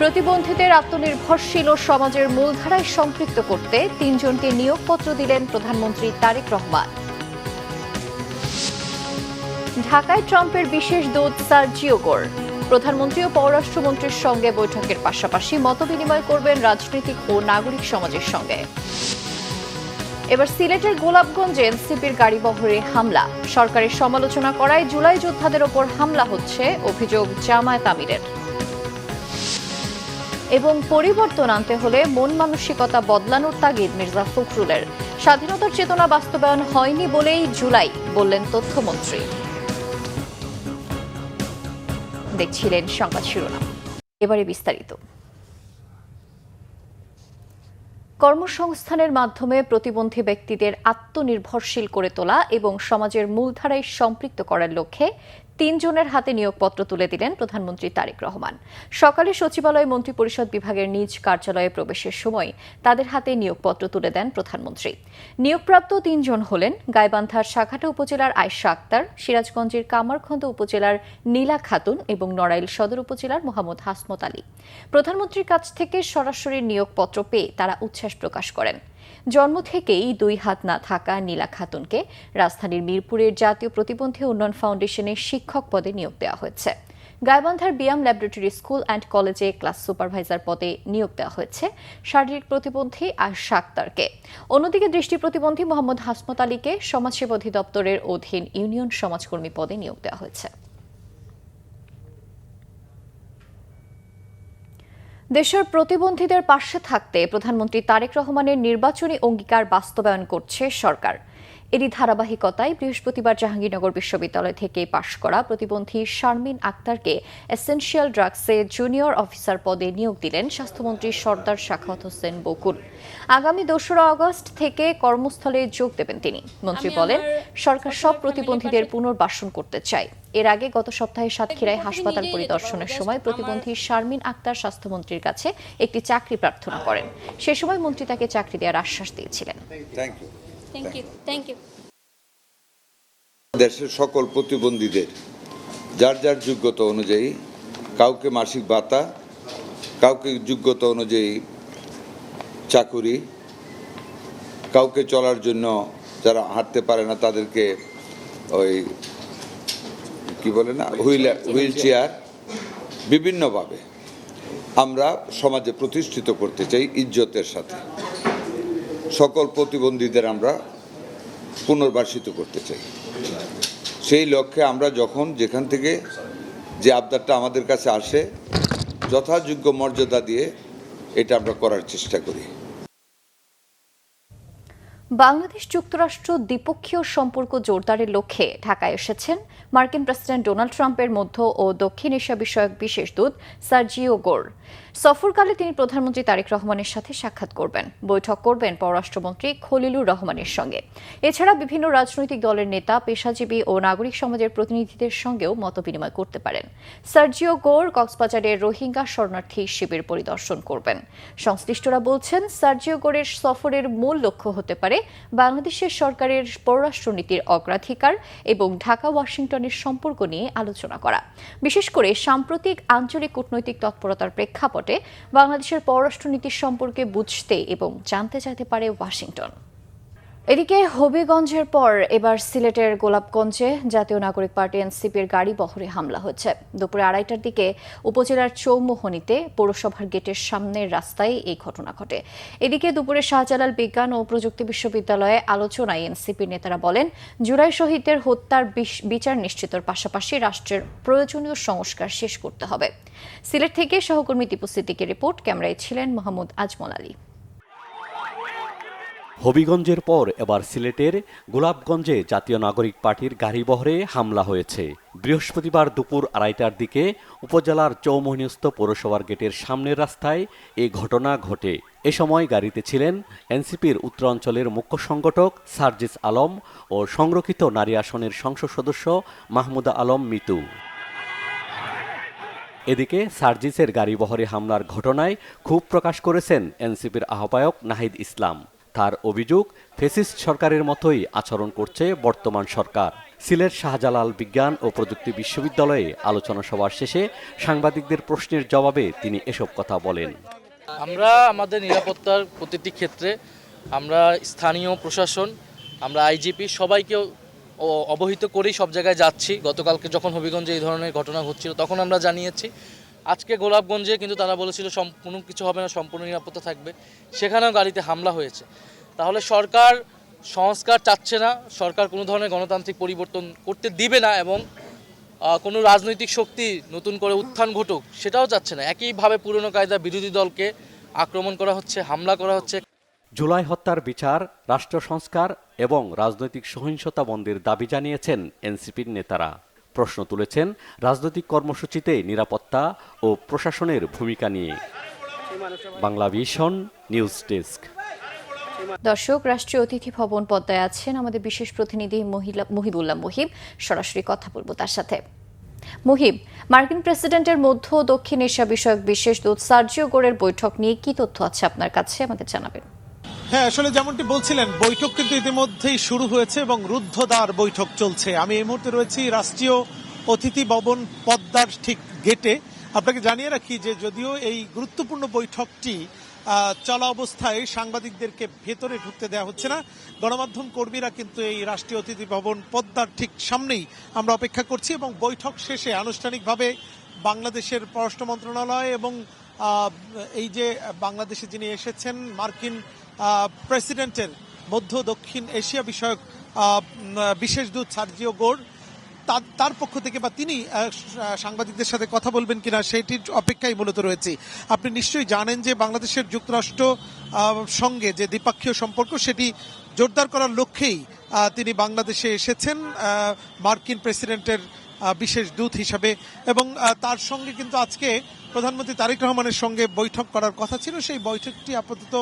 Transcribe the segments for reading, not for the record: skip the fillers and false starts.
প্রতিবন্ধীদের আত্মনির্ভরশীল ও সমাজের মূলধারায় সম্পৃক্ত করতে ৩ জনকে নিয়োগপত্র দিলেন প্রধানমন্ত্রী তারেক রহমান। ঢাকায় ট্রাম্পের বিশেষ দূত সার্জিও গোর প্রধানমন্ত্রী ও পররাষ্ট্রমন্ত্রীর সঙ্গে বৈঠকের পাশাপাশি মতবিনিময় করবেন রাজনৈতিক ও নাগরিক সমাজের সঙ্গে। এবার সিলেটের গোলাপগঞ্জে এনসিপির গাড়িবহরে হামলা, সরকারের সমালোচনা করায় জুলাই যোদ্ধাদের ওপর হামলা হচ্ছে, অভিযোগ জামায়াত আমিরের। এবং পরিবর্তন আনতে হলে মন মানসিকতা বদলানোর তাগিদ মির্জা ফখরুলের। স্বাধীনতার চেতনা বাস্তবায়ন হয়নি বলেই জুলাই, বললেন তথ্যমন্ত্রী। দেখছিলেন সংবাদ শিরোনাম, এবারে বিস্তারিত। কর্মসংস্থানের মাধ্যমে প্রতিবন্ধী ব্যক্তিদের আত্মনির্ভরশীল করে তোলা এবং সমাজের মূলধারায় সম্পৃক্ত করার লক্ষ্যে ৩ জনের হাতে নিয়োগপত্র তুলে দিলেন প্রধানমন্ত্রী তারেক রহমান। সকালে সচিবালয় মন্ত্রিপরিষদ বিভাগের নিজ কার্যালয়ে প্রবেশের সময় তাদের হাতে নিয়োগপত্র তুলে দেন প্রধানমন্ত্রী। নিয়োগপ্রাপ্ত ৩ জন হলেন গাইবান্ধার সাঘাটা উপজেলার আয়েশা আক্তার, সিরাজগঞ্জের কামারখন্দ উপজেলার নীলা খাতুন এবং নড়াইল সদর উপজেলার মোহাম্মদ হাসমত আলী। প্রধানমন্ত্রীর কাছ থেকে সরাসরি নিয়োগপত্র পেয়ে তারা উচ্ছ্বাস প্রকাশ করেন। জন্ম থেকেই 2 হাত না থাকা নীলা খাতুনকে রাজধানীর মিরপুরের জাতীয় প্রতিবন্ধী উন্নয়ন ফাউন্ডেশনের শিক্ষক পদে নিয়োগ দেওয়া হয়েছে। গাইবান্ধার বিয়াম ল্যাবরেটরি স্কুল অ্যান্ড কলেজে ক্লাস সুপারভাইজার পদে নিয়োগ দেওয়া হয়েছে শারীরিক প্রতিবন্ধী আয়েশা আক্তারকে। অন্যদিকে দৃষ্টি প্রতিবন্ধী মোহাম্মদ হাসমত আলীকে সমাজসেবা অধিদপ্তরের অধীন ইউনিয়ন সমাজকর্মী পদে নিয়োগ দেওয়া হয়েছে। দেশের প্রতিবন্ধীদের পাশে থাকতে প্রধানমন্ত্রী তারেক রহমানের নির্বাচনী অঙ্গীকার বাস্তবায়ন করছে সরকার। এরই ধারাবাহিকতায় বৃহস্পতিবার জাহাঙ্গীরনগর বিশ্ববিদ্যালয় থেকে পাশ করা প্রতিবন্ধী শারমিন আক্তারকে এসেনশিয়াল ড্রাগসে জুনিয়র অফিসার পদে নিয়োগ দিলেন স্বাস্থ্যমন্ত্রী সরদার সাখাওয়াত হোসেন বকুল। আগামী 2রা আগস্ট থেকে কর্মস্থলে যোগ দেবেন তিনি। মন্ত্রী বলেন, সরকার সব প্রতিবন্ধীদের পুনর্বাসন করতে চায়। এর আগে গত সপ্তাহে সাতক্ষীরায় হাসপাতাল পরিদর্শনের সময় প্রতিবন্ধী শারমিন আক্তার স্বাস্থ্যমন্ত্রীর কাছে একটি চাকরি প্রার্থনা করেন। সে সময় মন্ত্রী তাকে চাকরি দেওয়ার আশ্বাস দিয়েছিলেন। দেশের সকল প্রতিবন্ধীদের যার যার যোগ্যতা অনুযায়ী, কাউকে মাসিক ভাতা, কাউকে যোগ্যতা অনুযায়ী চাকুরি, কাউকে চলার জন্য যারা হাঁটতে পারে না তাদেরকে ওই কি বলে না হুইল চেয়ার, বিভিন্নভাবে আমরা সমাজে প্রতিষ্ঠিত করতে চাই ইজ্জতের সাথে। সকল প্রতিবন্ধীদের আমরা পুনর্বাসিত করতে চাই। সেই লক্ষ্যে আমরা যখন যেখান থেকে যে আবদারটা আমাদের কাছে আসে যথাযোগ্য মর্যাদা দিয়ে এটা আমরা করার চেষ্টা করি। বাংলাদেশ যুক্তরাষ্ট্র দ্বিপক্ষীয় সম্পর্ক জোরদারের লক্ষ্যে ঢাকায় এসেছেন মার্কিন প্রেসিডেন্ট ডোনাল্ড ট্রাম্পের মধ্য ও দক্ষিণ এশিয়া বিষয়ক বিশেষ দূত সার্জিও গোর। সফরকালে তিনি প্রধানমন্ত্রী তারেক রহমানের সাথে সাক্ষাৎ করবেন, বৈঠক করবেন পররাষ্ট্রমন্ত্রী খলিলুর রহমানের সঙ্গে। এছাড়া বিভিন্ন রাজনৈতিক দলের নেতা, পেশাজীবী ও নাগরিক সমাজের প্রতিনিধিদের সঙ্গেও মতবিনিময় করতে পারেন। সার্জিও গোর কক্সবাজারের রোহিঙ্গা শরণার্থী শিবির পরিদর্শন করবেন। সংশ্লিষ্টরা বলছেন, সার্জিও গোরের সফরের মূল লক্ষ্য হতে পারে বাংলাদেশের সরকারের পররাষ্ট্রনীতির অগ্রাধিকার এবং ঢাকা ওয়াশিংটনের সম্পর্ক নিয়ে আলোচনা করা। বিশেষ করে সাম্প্রতিক আঞ্চলিক কূটনৈতিক তৎপরতার প্রেক্ষাপটে বাংলাদেশের পররাষ্ট্রনীতির সম্পর্কে বুঝতে এবং জানতে চাইতে পারে ওয়াশিংটন। এদিকে হবিগঞ্জের পর এবার সিলেটের গোলাপগঞ্জে জাতীয় নাগরিক পার্টি এনসিপির গাড়ি বহরে হামলা হয়েছে। দুপুরে 2:30টার দিকে উপজেলার চৌমোহনীতে পৌরসভার গেটের সামনের রাস্তায় এই ঘটনা ঘটে। এদিকে দুপুরে শাহজালাল বিজ্ঞান ও প্রযুক্তি বিশ্ববিদ্যালয়ে আলোচনায় এনসিপির নেতারা বলেন, জুলাই শহীদদের হত্যার বিচার নিশ্চিতের পাশাপাশি রাষ্ট্রের প্রয়োজনীয় সংস্কার শেষ করতে হবে। সিলেট থেকে সহকর্মী দীপু সিদ্দিকের রিপোর্ট, ক্যামেরায় ছিলেন মোহাম্মদ আজমল আলী। হবিগঞ্জের পর এবার সিলেটের গোলাপগঞ্জে জাতীয় নাগরিক পার্টির গাড়িবহরে হামলা হয়েছে। বৃহস্পতিবার দুপুর 2:30টার দিকে উপজেলার চৌমোহনীস্থ পৌরসভার গেটের সামনের রাস্তায় এই ঘটনা ঘটে। এ সময় গাড়িতে ছিলেন এনসিপির উত্তরাঞ্চলের মুখ্য সংগঠক সার্জিস আলম ও সংরক্ষিত নারী আসনের সংসদ সদস্য মাহমুদা আলম মিতু। এদিকে সার্জিসের গাড়িবহরে হামলার ঘটনায় ক্ষোভ প্রকাশ করেছেন এনসিপির আহ্বায়ক নাহিদ ইসলাম। তার অভিযোগ, ফ্যাসিস্ট সরকারের মতোই আচরণ করছে বর্তমান সরকার। সিলেট শাহজালাল বিজ্ঞান ও প্রযুক্তি বিশ্ববিদ্যালয়ে আলোচনা সভার শেষে সাংবাদিকদের প্রশ্নের জবাবে তিনি এসব কথা বলেন। আমরা আমাদের নিরাপত্তার প্রতিটি ক্ষেত্রে আমরা স্থানীয় প্রশাসন, আমরা আইজিপি সবাইকে অবহিত করেই সব জায়গায় যাচ্ছি। গতকালকে যখন হবিগঞ্জে এই ধরনের ঘটনা হচ্ছিল তখন আমরা জানিয়েছি। আজকে গোলাপগঞ্জে কিন্তু তারা বলেছিল কোনো কিছু হবে না, সম্পূর্ণ নিরাপত্তা থাকবে, সেখানেও গাড়িতে হামলা হয়েছে। তাহলে সরকার সংস্কার চাচ্ছে না, সরকার কোনো ধরনের গণতান্ত্রিক পরিবর্তন করতে দিবে না এবং কোনো রাজনৈতিক শক্তি নতুন করে উত্থান ঘটুক সেটাও চাচ্ছে না। একইভাবে পুরনো কায়দা বিরোধী দলকে আক্রমণ করা হচ্ছে, হামলা করা হচ্ছে। জুলাই হত্যার বিচার, রাষ্ট্র সংস্কার এবং রাজনৈতিক সহিংসতা বন্ধের দাবি জানিয়েছেন এনসিপির নেতারা। প্রশ্ন তুলেছেন রাজনৈতিক কর্মসূচিতে নিরাপত্তা ও প্রশাসনের ভূমিকা নিয়ে। Bangla vision news desk. দর্শক, রাষ্ট্রীয় অতিথি ভবন পদ্মায় আছেন আমাদের বিশেষ প্রতিনিধি মুহিবুল্লাহ মুহিব। সরাসরি কথা বলবো তার সাথে। মুহিব, মার্কিন প্রেসিডেন্টের মধ্য ও দক্ষিণ এশিয়া বিষয়ক বিশেষ দূত সার্জিও গোরের বৈঠক নিয়ে কি তথ্য আছে আপনার কাছে, আমাদের জানাবেন। হ্যাঁ, আসলে যেমনটি বলছিলেন, বৈঠক কিন্তু ইতিমধ্যেই শুরু হয়েছে এবং রুদ্ধদ্বার বৈঠক চলছে। আমি এই মুহূর্তে রয়েছি রাষ্ট্রীয় অতিথি ভবন পদ্মার ঠিক গেটে। আপনাকে জানিয়ে রাখি যে যদিও এই গুরুত্বপূর্ণ বৈঠকটি চলা অবস্থায় সাংবাদিকদেরকে ভেতরে ঢুকতে দেওয়া হচ্ছে না। গণমাধ্যম কর্মীরা কিন্তু এই রাষ্ট্রীয় অতিথি ভবন পদ্মার ঠিক সামনেই আমরা অপেক্ষা করছি এবং বৈঠক শেষে আনুষ্ঠানিকভাবে বাংলাদেশের পররাষ্ট্র মন্ত্রণালয় এবং এই যে বাংলাদেশে যিনি এসেছেন মার্কিন প্রেসিডেন্টের মধ্য দক্ষিণ এশিয়া বিষয়ক বিশেষ দূত সার্জিও গোর, তার পক্ষ থেকে বা তিনি সাংবাদিকদের সাথে কথা বলবেন কিনা সেটির অপেক্ষায় মূলত রয়েছে। আপনি নিশ্চয়ই জানেন যে বাংলাদেশের যুক্তরাষ্ট্র সঙ্গে যে দ্বিপাক্ষিক সম্পর্ক সেটি জোরদার করার লক্ষ্যেই তিনি বাংলাদেশে এসেছেন মার্কিন প্রেসিডেন্টের বিশেষ দূত হিসাবে এবং তার সঙ্গে কিন্তু আজকে প্রধানমন্ত্রী তারেক রহমানের সঙ্গে বৈঠক করার কথা ছিল। সেই বৈঠকটি আপাতত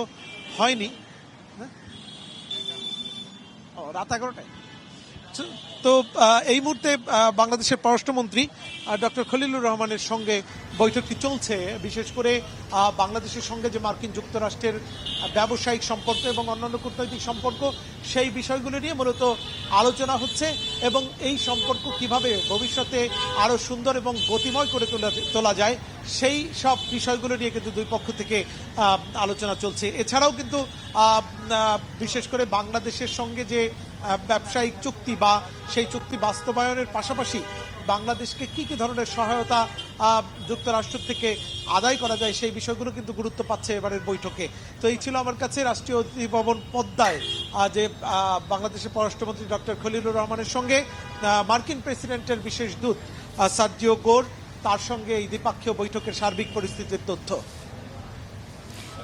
হয়নি। রাত 11টায় তো এই মুহূর্তে বাংলাদেশের পররাষ্ট্রমন্ত্রী ডক্টর খলিলুর রহমানের সঙ্গে বৈঠকটি চলছে। বিশেষ করে বাংলাদেশের সঙ্গে যে মার্কিন যুক্তরাষ্ট্রের ব্যবসায়িক সম্পর্ক এবং অন্যান্য কূটনৈতিক সম্পর্ক সেই বিষয়গুলো নিয়ে মূলত আলোচনা হচ্ছে এবং এই সম্পর্ক কিভাবে ভবিষ্যতে আরও সুন্দর এবং গতিময় করে তোলা যায় সেই সব বিষয়গুলো নিয়ে কিন্তু দুই পক্ষ থেকে আলোচনা চলছে। এছাড়াও কিন্তু বিশেষ করে বাংলাদেশের সঙ্গে যে ব্যবসায়িক চুক্তি বা সেই চুক্তি বাস্তবায়নের পাশাপাশি বাংলাদেশকে কি কি ধরনের সহায়তা যুক্তরাষ্ট্র থেকে আদায় করা যায় সেই বিষয়গুলো কিন্তু গুরুত্ব পাচ্ছে এবারের বৈঠকে। তো এই ছিল আমার কাছে রাষ্ট্রীয় অতিথি ভবন পদ্মায় যে বাংলাদেশের পররাষ্ট্রমন্ত্রী ডক্টর খলিলুর রহমানের সঙ্গে মার্কিন প্রেসিডেন্টের বিশেষ দূত সার্জিও গোর, তার সঙ্গে এই দ্বিপাক্ষীয় বৈঠকের সার্বিক পরিস্থিতির তথ্য।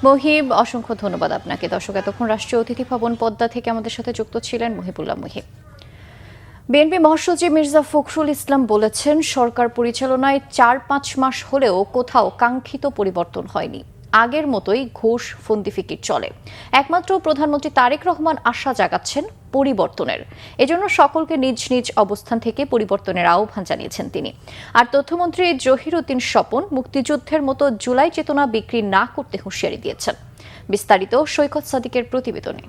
মুহিব, অসংখ্য ধন্যবাদ আপনাকে। দর্শক, এতক্ষণ রাষ্ট্রীয় অতিথি ভবন পদ্মা থেকে আমাদের সাথে যুক্ত ছিলেন মুহিবুল্লাহ মুহিব। বিএনপি মহাসচিব মির্জা ফখরুল ইসলাম বলেছেন, সরকার পরিচালনায় 4-5 মাস হলেও কোথাও কাঙ্ক্ষিত পরিবর্তন হয়নি, আগের মতোই ঘুষ ফন্দি ফিকির চলে। একমাত্র প্রধানমন্ত্রী তারেক রহমান আশা জাগাচ্ছেন পরিবর্তনের। এজন্য সকলকে নিজ নিজ অবস্থান থেকে পরিবর্তনের আহ্বান জানিয়েছেন তিনি। আর তথ্যমন্ত্রী জহিরুদ্দিন স্বপন মুক্তিযুদ্ধের মতো জুলাই চেতনা বিক্রি না করতে হুঁশিয়ারি দিয়েছেন। বিস্তারিত সৈকত সাদিকের প্রতিবেদনে।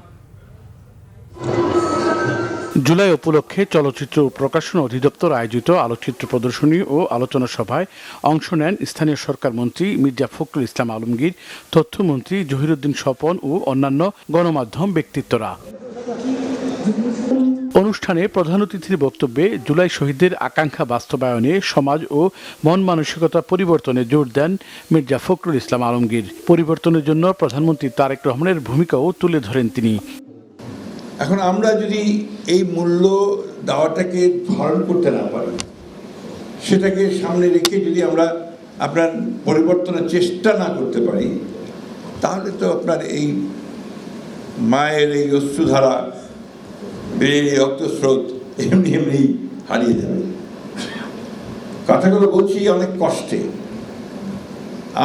জুলাই উপলক্ষে চলচ্চিত্র ও প্রকাশনা অধিদপ্তর আয়োজিত আলোকচিত্র প্রদর্শনী ও আলোচনা সভায় অংশ নেন স্থানীয় সরকার মন্ত্রী মির্জা ফখরুল ইসলাম আলমগীর, তথ্যমন্ত্রী জহিরুদ্দিন স্বপন ও অন্যান্য গণমাধ্যম ব্যক্তিত্বরা। অনুষ্ঠানে প্রধান অতিথির বক্তব্যে জুলাই শহীদদের আকাঙ্ক্ষা বাস্তবায়নে সমাজ ও মন মানসিকতা পরিবর্তনে জোর দেন মির্জা ফখরুল ইসলাম আলমগীর। পরিবর্তনের জন্য প্রধানমন্ত্রী তারেক রহমানের ভূমিকাও তুলে ধরেন তিনি। এখন আমরা যদি এই মূল্য দেওয়াটাকে ধারণ করতে না পারি, সেটাকে সামনে রেখে যদি আমরা আপনার পরিবর্তনের চেষ্টা না করতে পারি, তাহলে তো আপনার এই মায়ের এই অশ্রুধারা, বেড়ে রক্তস্রোত এমনি এমনি হারিয়ে যাবে। কথাগুলো বলছি অনেক কষ্টে।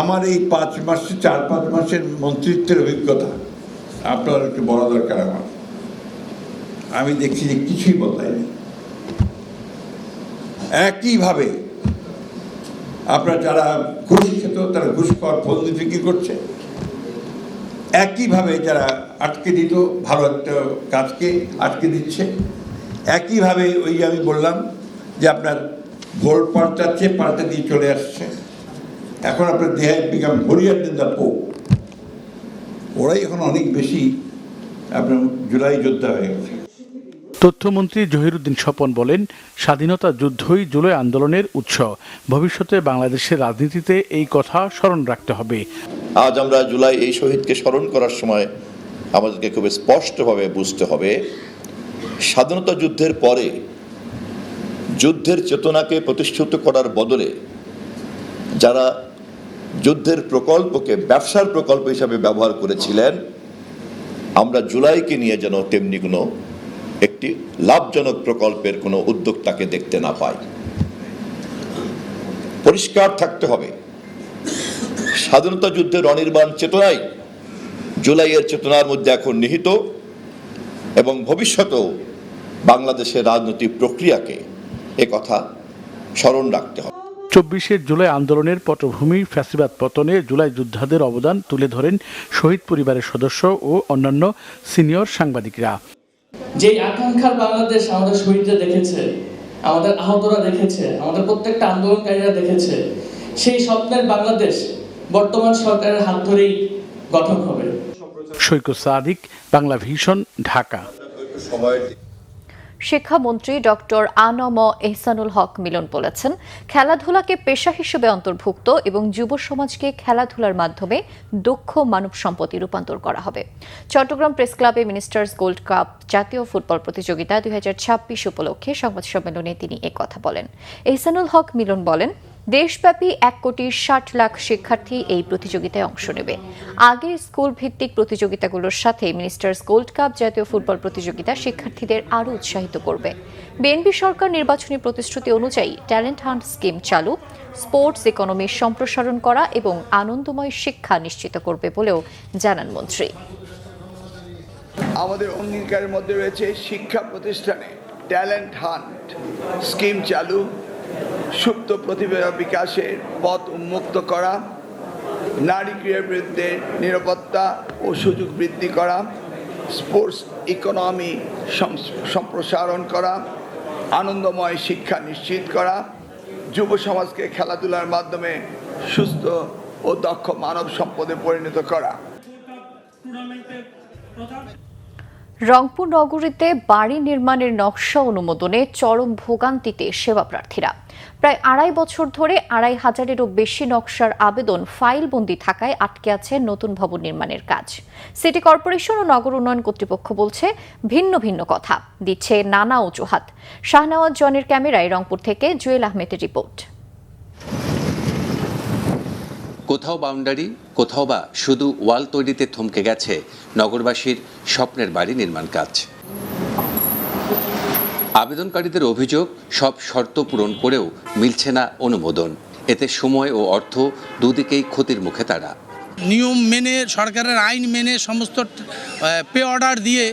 আমার এই 4-5 মাসের মন্ত্রিত্বের অভিজ্ঞতা আপনার একটু বলা দরকার। আমি দেখছি যে কিছুই বদলায়নি। একইভাবে আপনার যারা ঘুষ খেত তারা ঘুষ খাওয়ার ফন্দি বিক্রি করছে, একইভাবে যারা আটকে দিত ভালো একটা কাজকে আটকে দিচ্ছে, একইভাবে ওই যে আমি বললাম যে আপনার ভোট পাল্টে দিয়ে চলে আসছে, এখন আপনার দেহে বিকাম হরিয়ার দিন দা পোপ, ওরাই এখন অনেক বেশি আপনার জুলাই যোদ্ধা হয়ে গেছে। তথ্যমন্ত্রী জহিরুদ্দিন স্বপন বলেন, স্বাধীনতা যুদ্ধই জুলাই আন্দোলনের উৎস। ভবিষ্যতে বাংলাদেশের রাজনীতিতে এই কথা স্মরণ রাখতে হবে। আজ আমরা জুলাই এই শহীদকে স্মরণ করার সময় আমাদেরকে খুব স্পষ্টভাবে বুঝতে হবে, স্বাধীনতা যুদ্ধের পরে যুদ্ধের চেতনাকে প্রতিষ্ঠিত করার বদলে যারা যুদ্ধের প্রকল্পকে ব্যবসার প্রকল্প হিসাবে ব্যবহার করেছিলেন, আমরা জুলাইকে নিয়ে যেন তেমনি কোনো একটি লাভজনক প্রকল্পের কোনো উদ্যোগ তাকে দেখতে না পাই। পরিষ্কার থাকতে হবে, স্বাধীনতা যুদ্ধের অনির্বাণ চেতনাই জুলাইয়ের চেতনার মধ্যে এখন নিহিত এবং ভবিষ্যতেও বাংলাদেশের রাজনৈতিক প্রক্রিয়াকে একথা স্মরণ রাখতে হবে। 24শে জুলাই আন্দোলনের পটভূমি ফ্যাসিবাদ পতনে জুলাই যোদ্ধাদের অবদান তুলে ধরেন শহীদ পরিবারের সদস্য ও অন্যান্য সিনিয়র সাংবাদিকরা। যে আকাঙ্ক্ষার বাংলাদেশ আমাদের শহীদরা দেখেছে, আমাদের আহতরা দেখেছে, আমাদের প্রত্যেকটা আন্দোলনকারীরা দেখেছে, সেই স্বপ্নের বাংলাদেশ বর্তমান সরকারের হাত ধরেই গঠন হবে। সৈকত সাদিক, বাংলা ভিশন, ঢাকা। শিক্ষামন্ত্রী ডক্টর আ.ন.ম এহসানুল হক মিলন বলেছেন, খেলাধুলাকে পেশা হিসেবে অন্তর্ভুক্ত এবং যুব সমাজকে খেলাধুলার মাধ্যমে দক্ষ মানব সম্পদে রূপান্তর করা হবে। চট্টগ্রাম প্রেস ক্লাবে মিনিস্টার্স গোল্ড কাপ জাতীয় ফুটবল প্রতিযোগিতা 2026 উপলক্ষে সংবাদ সম্মেলনে তিনি একথা বলেন। এহসানুল হক মিলন বলেন, দেশব্যাপী 1,60,00,000 শিক্ষার্থী এই প্রতিযোগিতায় অংশ নেবে। আগের স্কুল ভিত্তিক প্রতিযোগিতাগুলোর সাথে মিনিস্টার্স গোল্ড কাপ জাতীয় ফুটবল প্রতিযোগিতা শিক্ষার্থীদের আরও উৎসাহিত করবে। বিএনপি সরকার নির্বাচনী প্রতিশ্রুতি অনুযায়ী ট্যালেন্ট হান্ট স্কিম চালু, স্পোর্টস ইকোনমির সম্প্রসারণ করা এবং আনন্দময় শিক্ষা নিশ্চিত করবে বলেও জানান মন্ত্রী। আমাদের অঙ্গীকারের মধ্যে রয়েছে শিক্ষা প্রতিষ্ঠানে ট্যালেন্ট হান্ট স্কিম চালু, সুপ্ত প্রতিভা বিকাশের পথ উন্মুক্ত করা, নারী ক্রীড়ার বিরুদ্ধে নিরাপত্তা ও সুযোগ বৃদ্ধি করা, স্পোর্টস ইকোনমি সম্প্রসারণ করা, আনন্দময় শিক্ষা নিশ্চিত করা, যুব সমাজকে খেলাধুলার মাধ্যমে সুস্থ ও দক্ষ মানব সম্পদে পরিণত করা। রংপুর নগরীতে বাড়ি নির্মাণের নকশা অনুমোদনে চরম ভোগান্তিতে সেবা প্রার্থীরা। প্রায় 2.5 বছর ধরে 2,500-এরও বেশি নকশার আবেদন ফাইলবন্দি থাকায় আটকে আছে নতুন ভবন নির্মাণের কাজ। সিটি কর্পোরেশন ও নগর উন্নয়ন কর্তৃপক্ষ বলছে ভিন্ন ভিন্ন কথা, দিচ্ছে নানা অজুহাত। শাহনওয়াজ জনের ক্যামেরায় রংপুর থেকে জুয়েল আহমেদের রিপোর্ট। কোথাও বাউন্ডারি, কোথাও বা শুধু ওয়াল তৈরিতে থমকে গেছে নগরবাসীর স্বপ্নের বাড়ি নির্মাণ কাজ। আবেদনকারীদের অভিযোগ, সব শর্ত পূরণ করেও মিলছে না অনুমোদন। এতে সময় ও অর্থ দুদিকেই ক্ষতির মুখে তারা। নিয়ম মেনে, সরকারের আইন মেনে, সমস্ত পে অর্ডার দিয়ে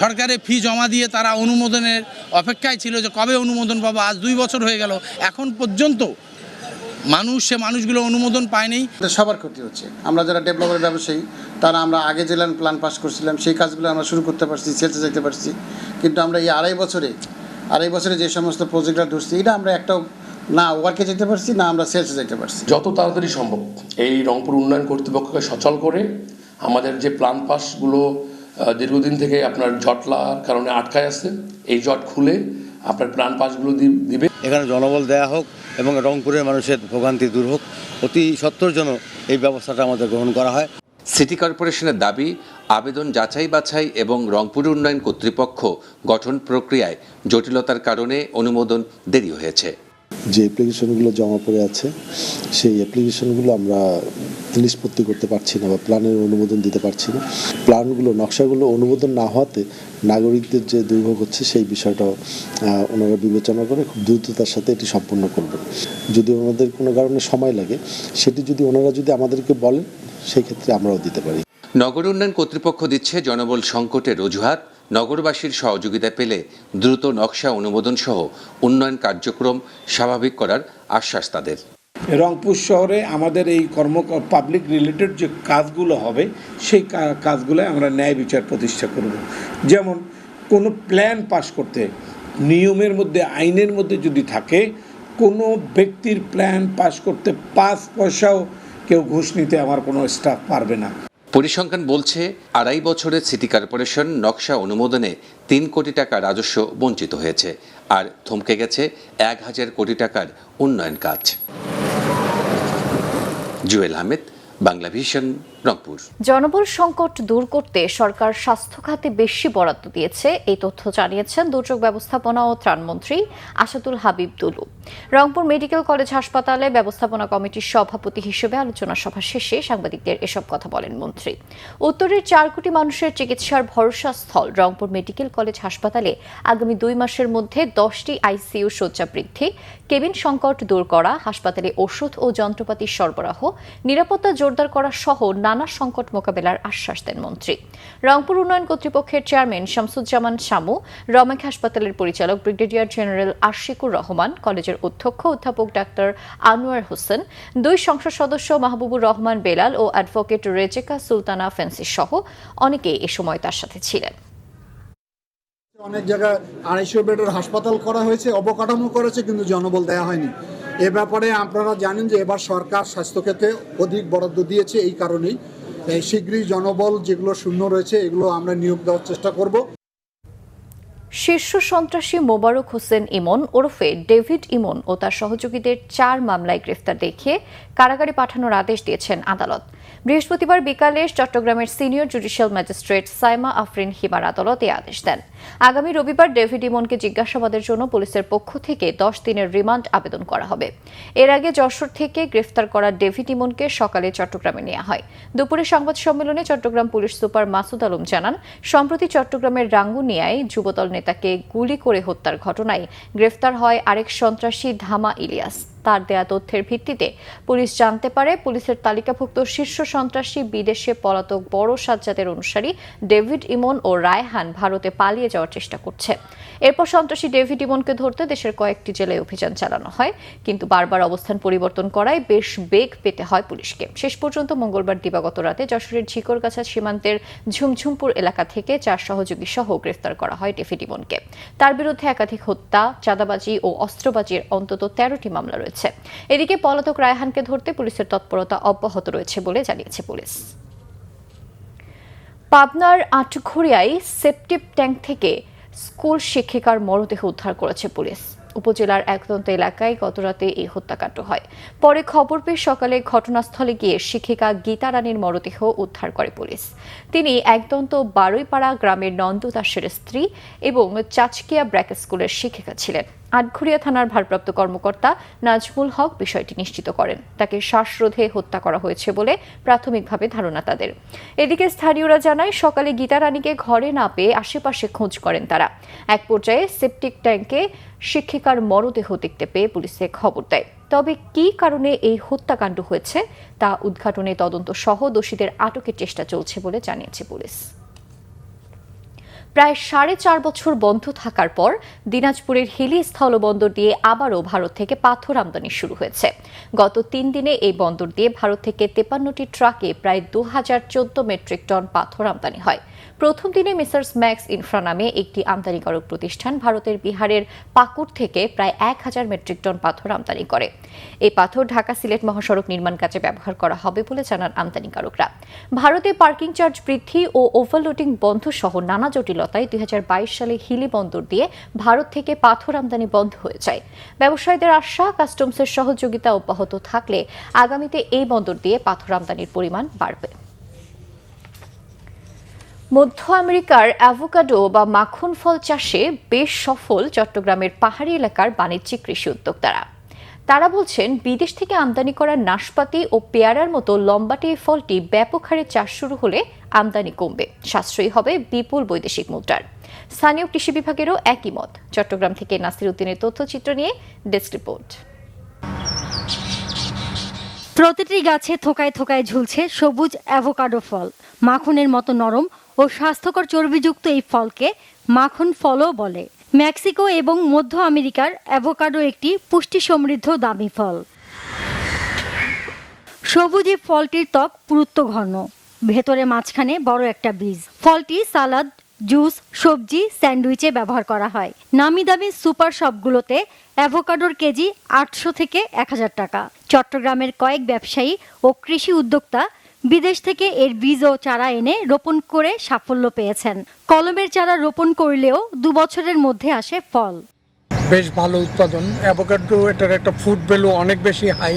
সরকারে ফি জমা দিয়ে তারা অনুমোদনের অপেক্ষায় ছিল যে কবে অনুমোদন পাবো। আজ 2 বছর হয়ে গেল, এখন পর্যন্ত মানুষগুলো অনুমোদন পায়নি। সবার ক্ষতি হচ্ছে। আমরা যারা ডেভেলপার ব্যবসায়ী, তারা আমরা আগে যে ল্যান্ড প্ল্যান পাস করছিলাম সেই কাজগুলো আমরা শুরু করতে পারছি, সেলসে যেতে পারছি, কিন্তু আমরা এই আড়াই বছরে যে সমস্ত প্রজেক্টটা ধরছি, এটা আমরা একটাও না ওয়ার্কে যেতে পারছি, না আমরা সেলসে যেতে পারছি। যত তাড়াতাড়ি সম্ভব এই রংপুর উন্নয়ন কর্তৃপক্ষকে সচল করে আমাদের যে প্ল্যান পাসগুলো দীর্ঘদিন থেকে আপনার জটলার কারণে আটকায় আছে, এই জট খুলে আপনার প্ল্যান পাসগুলো দিবে। এখানে জনবল দেয়া হোক এবং রংপুরের মানুষের ভোগান্তি দূর হোক, অতি সত্বর জন্য এই ব্যবস্থাটা আমাদের গ্রহণ করা হয়। সিটি কর্পোরেশনের দাবি, আবেদন যাচাই বাছাই এবং রংপুর উন্নয়ন কর্তৃপক্ষ গঠন প্রক্রিয়ায় জটিলতার কারণে অনুমোদন দেরি হয়েছে। যে অ্যাপ্লিকেশনগুলো জমা পড়ে আছে সেই অ্যাপ্লিকেশনগুলো আমরা নিষ্পত্তি করতে পারছি না বা প্ল্যানের অনুমোদন দিতে পারছি না। প্ল্যানগুলো, নকশাগুলো অনুমোদন না হওয়াতে নাগরিকদের যে দুর্ভোগ হচ্ছে সেই বিষয়টাও ওনারা বিবেচনা করে খুব দ্রুততার সাথে এটি সম্পন্ন করবেন। যদি ওনাদের কোনো কারণে সময় লাগে, সেটি যদি ওনারা আমাদেরকে বলেন, সেই ক্ষেত্রে আমরাও দিতে পারি। নগর উন্নয়ন কর্তৃপক্ষ দিচ্ছে জনবল সংকটের অজুহাত। নগরবাসীর সহযোগিতা পেলে দ্রুত নকশা অনুমোদন সহ উন্নয়ন কার্যক্রম স্বাভাবিক করার আশ্বাস তাদের। রংপুর শহরে আমাদের এই পাবলিক রিলেটেড যে কাজগুলো হবে, সেই কাজগুলো আমরা ন্যায় বিচার প্রতিষ্ঠা করব। যেমন কোনো প্ল্যান পাস করতে নিয়মের মধ্যে, আইনের মধ্যে যদি থাকে, কোনো ব্যক্তির প্ল্যান পাস করতে 5 পয়সাও কেউ ঘুষ নিতে আমার কোনো স্টাফ পারবে না। পরিসংখ্যান বলছে 2.5 বছরে সিটি কর্পোরেশন নকশা অনুমোদনে 3 কোটি টাকা রাজস্ব বঞ্চিত হয়েছে, আর থমকে গেছে 1000 কোটি টাকার উন্নয়ন কাজ। জুয়েল আহমেদ, বাংলা ভিশন, রংপুর। জনবল সংকট দূর করতে সরকার স্বাস্থ্য খাতে বেশি বরাদ্দ দিয়েছে, এই তথ্য জানিয়েছেন দুর্যোগ ব্যবস্থাপনা ও ত্রাণমন্ত্রী আসাদুল হাবিব দুলু। রংপুর মেডিকেল কলেজ হাসপাতালে ব্যবস্থাপনা কমিটির সভাপতি হিসেবে আলোচনা সভা শেষে সাংবাদিকদের এসব কথা বলেন মন্ত্রী। উত্তরের 4 কোটি মানুষের চিকিৎসার ভরসা স্থল রংপুর মেডিকেল কলেজ হাসপাতালে আগামী 2 মাসের মধ্যে 10টি আইসিইউ শয্যা বৃদ্ধি, কেবিন সংকট দূর করা, হাসপাতালে ওষুধ ও যন্ত্রপাতির সরবরাহ, নিরাপত্তা জোরদার করা সহ নানা সংকট মোকাবেলার আশ্বাস দেন মন্ত্রী। রংপুর উন্নয়ন কর্তৃপক্ষের চেয়ারম্যান শামসুজ্জামান শামু, রমেক হাসপাতালের পরিচালক ব্রিগেডিয়ার জেনারেল আশিকুর রহমান, কলেজের অধ্যক্ষ অধ্যাপক ডাক্তার আনোয়ার হোসেন, 2 সংসদ সদস্য মাহবুবুর রহমান বেলাল ও অ্যাডভোকেট রেজেকা সুলতানা ফেন্সি সহ অনেকেই এ সময় তার সাথে ছিলেন। অনেক জায়গায় 250 বেডের হাসপাতাল করা হয়েছে, অবকাঠামো করেছে, কিন্তু জনবল দেওয়া হয়নি। এ ব্যাপারে আপনারা জানেন যে এবার সরকার স্বাস্থ্যক্ষেত্রে অধিক বরাদ্দ দিয়েছে, এই কারণেই শীঘ্রই জনবল যেগুলো শূন্য রয়েছে এগুলো আমরা নিয়োগ দেওয়ার চেষ্টা করব। শীর্ষ সন্ত্রাসী মোবারক হোসেন ইমন ওরফে ডেভিড ইমন ও তার সহযোগীদের 4 মামলায় গ্রেফতার দেখিয়ে কারাগারে পাঠানোর আদেশ দিয়েছেন আদালত। বৃহস্পতিবার বিকালে চট্টগ্রামের senior judicial magistrate Saima Afrin হিবার আদালত এই আদেশ দেন। আগামী রবিবার ডেভিড ইমনকে জিজ্ঞাসাবাদের জন্য পুলিশের পক্ষ থেকে 10 দিনের রিমান্ড আবেদন করা হবে। এর আগে যশোর থেকে গ্রেফতার করা ডেভিড ইমনকে সকালে চট্টগ্রামে নেওয়া হয়। দুপুরে সংবাদ সম্মেলনে চট্টগ্রাম পুলিশ সুপার মাসুদ আলম জানান, সম্প্রতি চট্টগ্রামের রাঙ্গুনিয়ায় যুবদল নেতাকে গুলি করে হত্যার ঘটনায় গ্রেফতার হয় আরেক সন্ত্রাসী ধামা ইলিয়াস। তার দেয়া তথ্যের ভিত্তিতে পুলিশ জানতে পারে পুলিশের তালিকাভুক্ত শীর্ষ সন্ত্রাসী বিদেশে পলাতক বড় সাজ্জাদের অনুসারী ডেভিড ইমন ও রায়হান ভারতে পালিয়ে যাওয়ার চেষ্টা করছে। এরপর সন্ত্রাসী ডেভিড ইমনকে ধরতে দেশের কয়েকটি জেলায় অভিযান চালানো হয়, কিন্তু বারবার অবস্থান পরিবর্তন করায় বেশ বেগ পেতে হয় পুলিশকে। শেষ পর্যন্ত মঙ্গলবার দিবাগত রাতে যশোরের ঝিকরগাছা সীমান্তের ঝুমঝুমপুর এলাকা থেকে 4 সহযোগী সহ গ্রেফতার করা হয় ডেভিড ইমনকে। তার বিরুদ্ধে একাধিক হত্যা, চাঁদাবাজি ও অস্ত্রবাজির অন্তত 13টি মামলা রয়েছে। এদিকে পলাতক রায়হানকে ধরতে পুলিশের তৎপরতা অব্যাহত রয়েছে বলে জানিয়েছে পুলিশ। পাবনার আটঘরিয়ায় সেপটিক ট্যাঙ্ক থেকে স্কুল শিক্ষিকার মরদেহ উদ্ধার করেছে পুলিশ। উপজেলার একদন্ত এলাকায় গতরাতে এই হত্যাকাণ্ড হয়। পরে খবর পেয়ে সকালে ঘটনাস্থলে গিয়ে শিক্ষিকা গীতা রানীর মরদেহ উদ্ধার করে পুলিশ। তিনি একদন্ত বারুইপাড়া গ্রামের নন্দু দাসের স্ত্রী এবং চাচকিয়া ব্র্যাক স্কুলের শিক্ষিকা ছিলেন। আটঘরিয়া থানার ভারপ্রাপ্ত কর্মকর্তা নাজমুল হক বিষয়টি নিশ্চিত করেন। তাকে শ্বাসরোধে হত্যা করা হয়েছে বলে প্রাথমিকভাবে ধারণা তাদের। এদিকে স্থানীয়রা জানায়, সকালে গীতা রানীকে ঘরে না পেয়ে আশেপাশে খোঁজ করেন তারা। এক পর্যায়ে সেপটিক ট্যাঙ্কে শিক্ষিকার মরদেহ দেখতে পেয়ে পুলিশে খবর দেয়। তবে কী কারণে এই হত্যাকাণ্ড হয়েছে তা উদ্ঘাটনে তদন্ত সহ দোষীদের আটকের চেষ্টা চলছে বলে জানিয়েছে পুলিশ। প্রায় 4.5 বছর বন্ধ থাকার পর দিনাজপুরের হিলি স্থলবন্দর দিয়ে আবারও ভারত থেকে পাথর আমদানি শুরু হয়েছে। গত 3 দিনে এই বন্দর দিয়ে ভারত থেকে 53টি ট্রাকে প্রায় 2014 মেট্রিক টন পাথর আমদানি হয়। প্রথম দিনে মেসার্স ম্যাক্স ইনফ্রা নামে একটি আমদানিকারক প্রতিষ্ঠান ভারতের বিহারের পাকুড় থেকে প্রায় 1000 মেট্রিক টন পাথর আমদানি করে। এই পাথর ঢাকা সিলেট মহাসড়ক নির্মাণ কাজে ব্যবহার করা হবে বলে জানান আমদানিকারকরা। ভারতে পার্কিং চার্জ বৃদ্ধি ও ওভারলোডিং বন্ধ সহ নানা জটিলতায় 2022 সালে হিলি বন্দর দিয়ে ভারত থেকে পাথর আমদানি বন্ধ হয়ে যায়। ব্যবসায়ীদের আশা, কাস্টমসের সহযোগিতা অব্যাহত থাকলে আগামীতে এই বন্দর দিয়ে পাথর আমদানির পরিমাণ বাড়বে। মধ্য আমেরিকার অ্যাভোকাডো বা মাখন ফল চাষে বেশ সফল চট্টগ্রামের পাহাড়ি এলাকার বাণিজ্যিক কৃষি উদ্যোক্তারা। তারা বলছেন, বিদেশ থেকে আমদানি করা নাশপাতি ও পেয়ারার মতো লম্বাটে এই ফলটি ব্যাপক হারে চাষ শুরু হলে আমদানি কমবে, সাশ্রয়ী হবে বিপুল বৈদেশিক মুদ্রার। স্থানীয় কৃষি বিভাগেরও একই মত। চট্টগ্রাম থেকে নাসির উদ্দিনের তথ্যচিত্র নিয়ে ডেস্ক রিপোর্ট। প্রতিটি গাছে থোকায় থোকায় ঝুলছে সবুজ অ্যাভোকাডো ফল। মাখনের মতো নরম ও স্বাস্থ্যকর চর্বিযুক্ত এই ফলকে মাখন ফলও বলে। মেক্সিকো এবং মধ্য আমেরিকার অ্যাভোকাডো একটি পুষ্টি সমৃদ্ধ দামি ফল। সবুজ এই ফলটির ত্বক পুরুত্ব ঘন, ভেতরে মাঝখানে বড় একটা বীজ। ফলটি সালাদ, জুস, সবজি, স্যান্ডউইচে ব্যবহার করা হয়। নামি দামি সুপার শপগুলোতে অ্যাভোকাডোর কেজি 800 থেকে 1000 টাকা। চট্টগ্রামের কয়েক ব্যবসায়ী ও কৃষি উদ্যোক্তা বিদেশ থেকে এর বীজ ও চারা এনে রোপণ করে সাফল্য পেয়েছেন। কলমের চারা রোপণ করলেও 2 বছরের মধ্যে আসে ফল। বেশ ভালো উৎপাদন। অ্যাভোকাডো এটার একটা ফুড ভ্যালু অনেক বেশি হাই।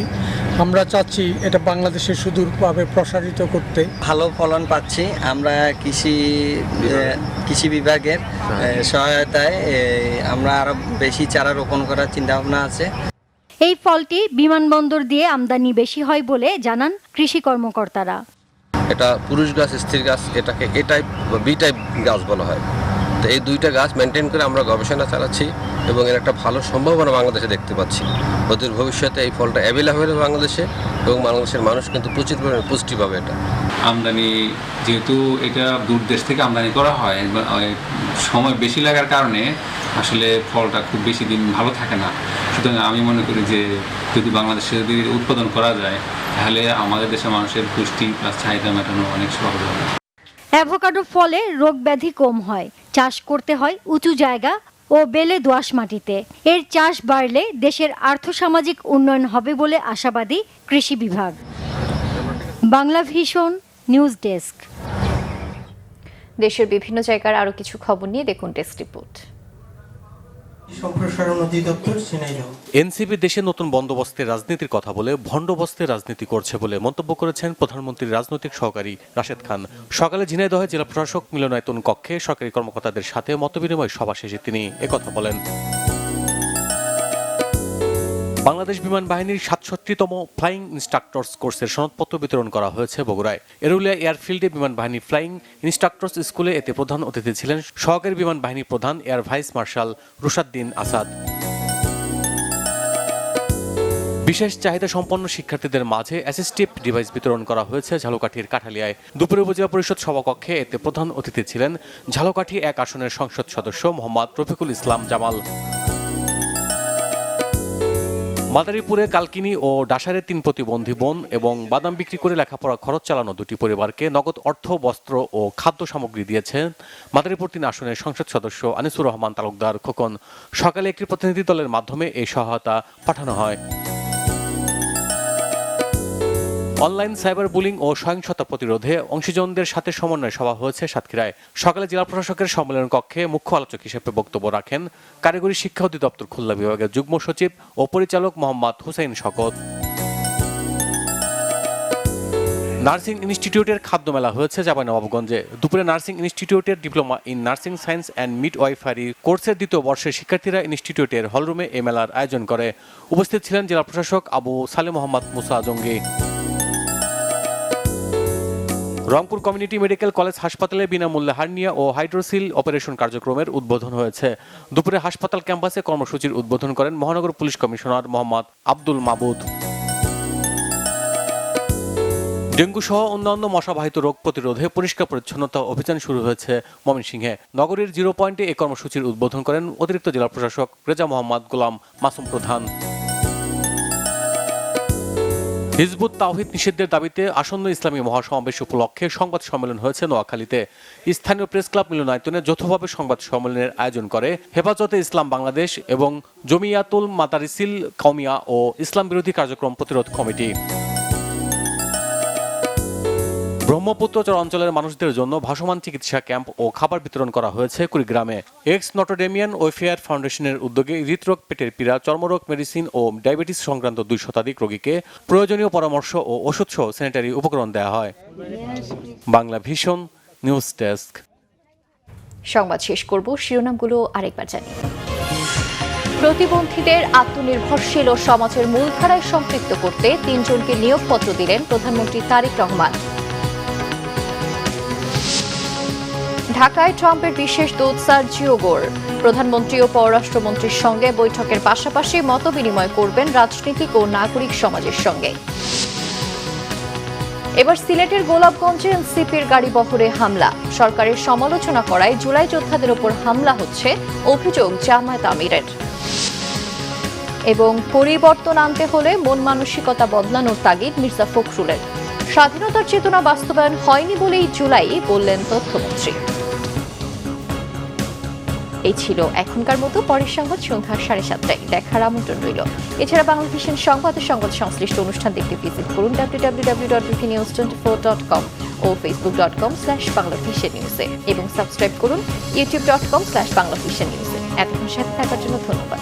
আমরা চাচ্ছি এটা বাংলাদেশে সুদূরভাবে প্রসারিত করতে। ভালো ফলন পাচ্ছি আমরা কৃষি বিভাগের সহায়তায়। আমরা আরো বেশি চারা রোপণ করার চিন্তা ভাবনা আছে। এই ফলটি বিমানবন্দর দিয়ে আমদানি বেশি হয় বলে জানান কৃষি কর্মকর্তারা। এটা পুরুষ গাছ, স্ত্রী গাছ, এটাকে এ টাইপ বা বি টাইপ গাছ বলা হয়। তো এই দুইটা গাছ মেনটেন করে আমরা গবেষণা চালাচ্ছি এবং এর একটা ভালো সম্ভাবনা বাংলাদেশে দেখতে পাচ্ছি। অদূর ভবিষ্যতে এই ফলটা অ্যাভেলেবল হবে বাংলাদেশে এবং বাংলাদেশের মানুষ কিন্তু প্রচুর পরিমাণে পুষ্টি পাবে। এটা আমদানি যেহেতু এটা দূর দেশ থেকে আমদানি করা হয়, সময় বেশি লাগার কারণে আসলে ফলটা খুব বেশি দিন ভালো থাকে না। সুতরাং আমি মনে করি যে যদি বাংলাদেশে যদি উৎপাদন করা যায় তাহলে আমাদের দেশের মানুষের পুষ্টি প্লাস চাহিদা মেটানো অনেক সহজ হবে। অ্যাভোকাডো ফলে রোগ ব্যাধি কম হয়। চাষ করতে হয় উঁচু জায়গা ও বেলে দোআঁশ মাটিতে। এর চাষ বাড়লে দেশের আর্থসামাজিক উন্নয়ন হবে বলে আশাবাদী কৃষি বিভাগ। Bangla vision news desk. দেশের বিভিন্ন জায়গার আরো কিছু খবর নিয়ে দেখুন ডেস্ক রিপোর্ট। এনসিপি দেশে নতুন বন্দোবস্তের রাজনীতির কথা বলে ভণ্ডবস্তের রাজনীতি করছে বলে মন্তব্য করেছেন প্রধানমন্ত্রীর রাজনৈতিক সহকারী রাশেদ খান। সকালে ঝিনাইদহে জেলা প্রশাসক মিলনায়তন কক্ষে সরকারি কর্মকর্তাদের সাথে মতবিনিময় সভা শেষে তিনি একথা বলেন। বাংলাদেশ বিমান বাহিনীর 67তম ফ্লাইং ইনস্ট্রাক্টরস কোর্সের সনদপত্র বিতরণ করা হয়েছে বগুড়ায়। এরুলিয়া এয়ারফিল্ডে বিমান বাহিনী ফ্লাইং ইনস্ট্রাক্টরস স্কুলে এতে প্রধান অতিথি ছিলেন সহকারী বিমান বাহিনী প্রধান এয়ার ভাইস মার্শাল রুশাদ্দিন আসাদ। বিশেষ চাহিদা সম্পন্ন শিক্ষার্থীদের মাঝে অ্যাসিস্টিভ ডিভাইস বিতরণ করা হয়েছে ঝালকাঠির কাঠালিয়ায়। দুপুরে উপজেলা পরিষদ সভাকক্ষে এতে প্রধান অতিথি ছিলেন ঝালকাঠি 1 আসনের সংসদ সদস্য মোহাম্মদ রফিকুল ইসলাম জামাল। মাদারীপুরে কালকিনি ও ডাসারে 3 প্রতিবন্ধী বোন এবং বাদাম বিক্রি করে লেখাপড়া খরচ চালানো 2টি পরিবারকে নগদ অর্থ, বস্ত্র ও খাদ্য সামগ্রী দিয়েছেন মাদারীপুর 3 আসনের সংসদ সদস্য আনিসুর রহমান তালুকদার খোকন। সকালে একটি প্রতিনিধি দলের মাধ্যমে এই সহায়তা পাঠানো হয়। অনলাইন সাইবার বুলিং ও সহিংসতা প্রতিরোধে অংশীজনদের সাথে সমন্বয় সভা হয়েছে সাতক্ষীরায়। সকালে জেলা প্রশাসকের সম্মেলন কক্ষে মুখ্য আলোচক হিসেবে বক্তব্য রাখেন কারিগরি শিক্ষা অধিদপ্তর খুলনা বিভাগের যুগ্ম সচিব ও পরিচালক মোহাম্মদ হুসাইন শকত। নার্সিং ইনস্টিটিউটের খাদ্য মেলা হয়েছে চাঁপাইনবাবগঞ্জে। দুপুরে নার্সিং ইনস্টিটিউটের diploma in nursing science and midwifery কোর্সের 2য় বর্ষের শিক্ষার্থীরা ইনস্টিটিউটের হলরুমে এই মেলার আয়োজন করে। উপস্থিত ছিলেন জেলা প্রশাসক আবু সালে মোহাম্মদ মুসা জঙ্গি। রংপুর কমিউনিটি মেডিকেল কলেজ হাসপাতালে বিনামূল্যে হার্নিয়া ও হাইড্রোসিল অপারেশন কার্যক্রমের উদ্বোধন হয়েছে। দুপুরে হাসপাতাল ক্যাম্পাসে কর্মসূচির উদ্বোধন করেন মহানগর পুলিশ কমিশনার মোহাম্মদ আব্দুল মাবুদ। ডেঙ্গু সহ অন্যান্য মশাবাহিত রোগ প্রতিরোধে পরিষ্কার পরিচ্ছন্নতা অভিযান শুরু হয়েছে ময়মনসিংহে। নগরীর 0 পয়েন্টে এই কর্মসূচির উদ্বোধন করেন অতিরিক্ত জেলা প্রশাসক রেজা মোহাম্মদ গোলাম মাসুম প্রধান। হিজবুত তাওহিদ নিষিদ্ধের দাবিতে আসন্ন ইসলামী মহাসমাবেশ উপলক্ষে সংবাদ সম্মেলন হয়েছে নোয়াখালীতে। স্থানীয় প্রেস ক্লাব মিলনায়তনে যৌথভাবে সংবাদ সম্মেলনের আয়োজন করে হেফাজতে ইসলাম বাংলাদেশ এবং জমিয়াতুল মাদারিসিল কওমিয়া ও ইসলাম বিরোধী কার্যক্রম প্রতিরোধ কমিটি। ব্রহ্মপুত্র চর অঞ্চলের মানুষদের জন্য ভাসমান চিকিৎসা ক্যাম্প ও খাবার বিতরণ করা হয়েছে কুড়িগ্রামে। এক্স নটরডেমিয়ান ওয়েলফেয়ার ফাউন্ডেশনের উদ্যোগে হৃদরোগ, পেটের পীড়া, চর্মরোগ, মেডিসিন ও ডায়াবেটিস সংক্রান্ত 2 শতাধিক রোগীকে প্রয়োজনীয় পরামর্শ ও ওষুধ সহ স্যানিটারি উপকরণ দেওয়া হয়। Bangla vision news desk. সংবাদ শেষ করব, শিরোনামগুলো আরেকবার জানি। প্রতিবন্ধীদের আত্মনির্ভরশীল ও সমাজের মূলধারায় সম্পৃক্ত করতে 3 জনকে নিয়োগপত্র দিলেন প্রধানমন্ত্রী তারেক রহমান। ঢাকায় ট্রাম্পের বিশেষ দূত সার্জিও গোর প্রধানমন্ত্রী ও পররাষ্ট্রমন্ত্রীর সঙ্গে বৈঠকের পাশাপাশি মতবিনিময় করবেন রাজনৈতিক ও নাগরিক সমাজের সঙ্গে। এবার সিলেটের গোলাপগঞ্জে এনসিপির গাড়ি বহরে হামলা, সরকারের সমালোচনা করায় জুলাই যোদ্ধাদের ওপর হামলা হচ্ছে, অভিযোগ জামায়াত আমিরের। এবং পরিবর্তন আনতে হলে মন মানসিকতা বদলানোর তাগিদ মির্জা ফখরুলের। স্বাধীনতার চেতনা বাস্তবায়ন হয়নি বলেই জুলাই, বললেন তথ্যমন্ত্রী। এই ছিল এখনকার মতো, পরের সংবাদ সন্ধ্যা 7:30টায় দেখার আমন্ত্রণ রইল। এছাড়া বাংলাদেশের সংবাদ ও সংবাদ সংশ্লিষ্ট অনুষ্ঠান দেখতে ভিজিট করুন www.bpnews24.com ও facebook.com/banglavishnewse এবং সাবস্ক্রাইব করুন youtube.com/banglavishnewse। এতক্ষণ সাথে থাকার জন্য ধন্যবাদ।